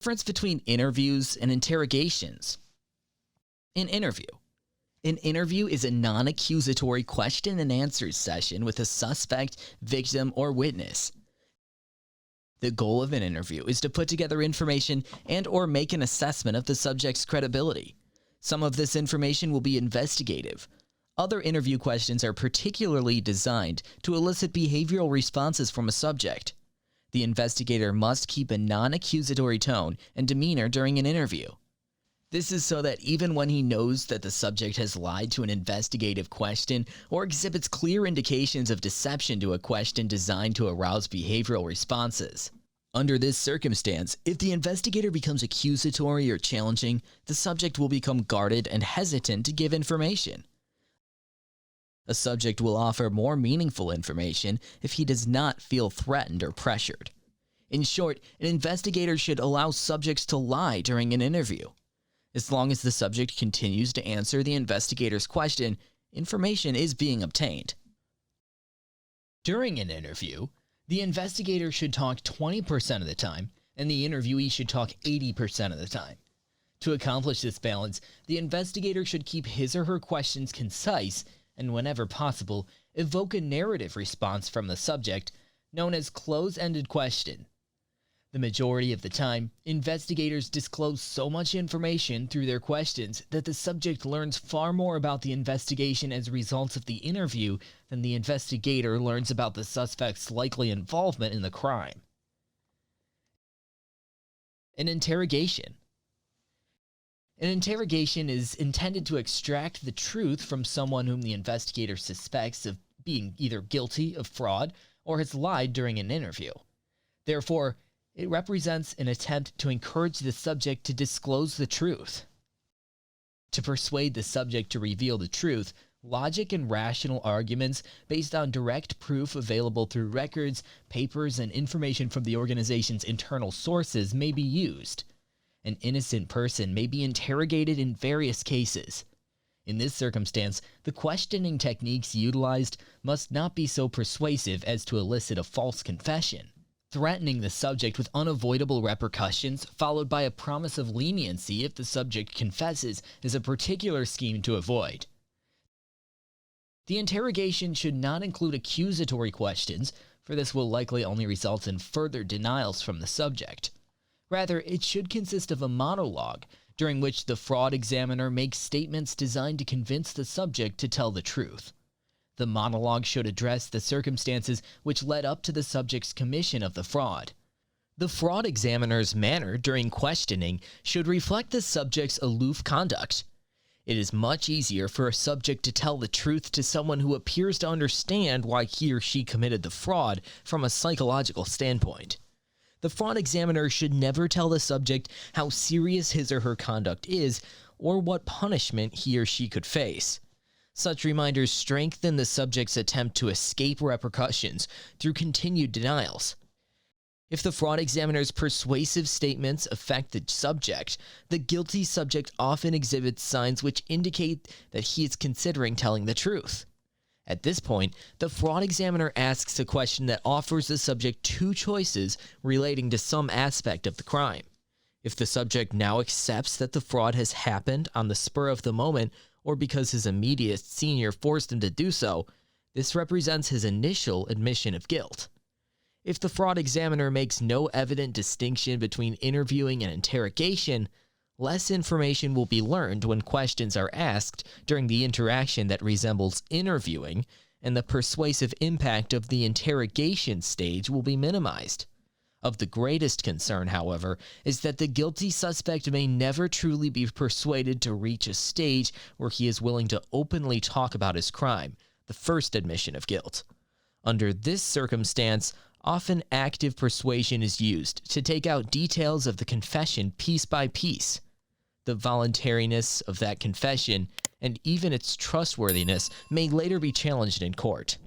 Difference between interviews and interrogations. An interview. An interview is a non-accusatory question and answer session with a suspect, victim, or witness. The goal of an interview is to put together information and/or make an assessment of the subject's credibility. Some of this information will be investigative. Other interview questions are particularly designed to elicit behavioral responses from a subject. The investigator must keep a non-accusatory tone and demeanor during an interview. This is so that even when he knows that the subject has lied to an investigative question or exhibits clear indications of deception to a question designed to arouse behavioral responses. Under this circumstance, if the investigator becomes accusatory or challenging, the subject will become guarded and hesitant to give information. A subject will offer more meaningful information if he does not feel threatened or pressured. In short, an investigator should allow subjects to lie during an interview. As long as the subject continues to answer the investigator's question, information is being obtained. During an interview, the investigator should talk 20% of the time, and the interviewee should talk 80% of the time. To accomplish this balance, the investigator should keep his or her questions concise and, whenever possible, evoke a narrative response from the subject, known as close-ended question. The majority of the time, investigators disclose so much information through their questions that the subject learns far more about the investigation as a result of the interview than the investigator learns about the suspect's likely involvement in the crime. An interrogation. An interrogation is intended to extract the truth from someone whom the investigator suspects of being either guilty of fraud or has lied during an interview. Therefore, it represents an attempt to encourage the subject to disclose the truth. To persuade the subject to reveal the truth, logic and rational arguments based on direct proof available through records, papers, and information from the organization's internal sources may be used. An innocent person may be interrogated in various cases. In this circumstance, the questioning techniques utilized must not be so persuasive as to elicit a false confession. Threatening the subject with unavoidable repercussions, followed by a promise of leniency if the subject confesses, is a particular scheme to avoid. The interrogation should not include accusatory questions, for this will likely only result in further denials from the subject. Rather, it should consist of a monologue, during which the fraud examiner makes statements designed to convince the subject to tell the truth. The monologue should address the circumstances which led up to the subject's commission of the fraud. The fraud examiner's manner during questioning should reflect the subject's aloof conduct. It is much easier for a subject to tell the truth to someone who appears to understand why he or she committed the fraud from a psychological standpoint. The fraud examiner should never tell the subject how serious his or her conduct is or what punishment he or she could face. Such reminders strengthen the subject's attempt to escape repercussions through continued denials. If the fraud examiner's persuasive statements affect the subject, the guilty subject often exhibits signs which indicate that he is considering telling the truth. At this point, the fraud examiner asks a question that offers the subject two choices relating to some aspect of the crime. If the subject now accepts that the fraud has happened on the spur of the moment or because his immediate senior forced him to do so, this represents his initial admission of guilt. If the fraud examiner makes no evident distinction between interviewing and interrogation, less information will be learned when questions are asked during the interaction that resembles interviewing, and the persuasive impact of the interrogation stage will be minimized. Of the greatest concern, however, is that the guilty suspect may never truly be persuaded to reach a stage where he is willing to openly talk about his crime, the first admission of guilt. Under this circumstance, often active persuasion is used to take out details of the confession piece by piece. The voluntariness of that confession, and even its trustworthiness, may later be challenged in court.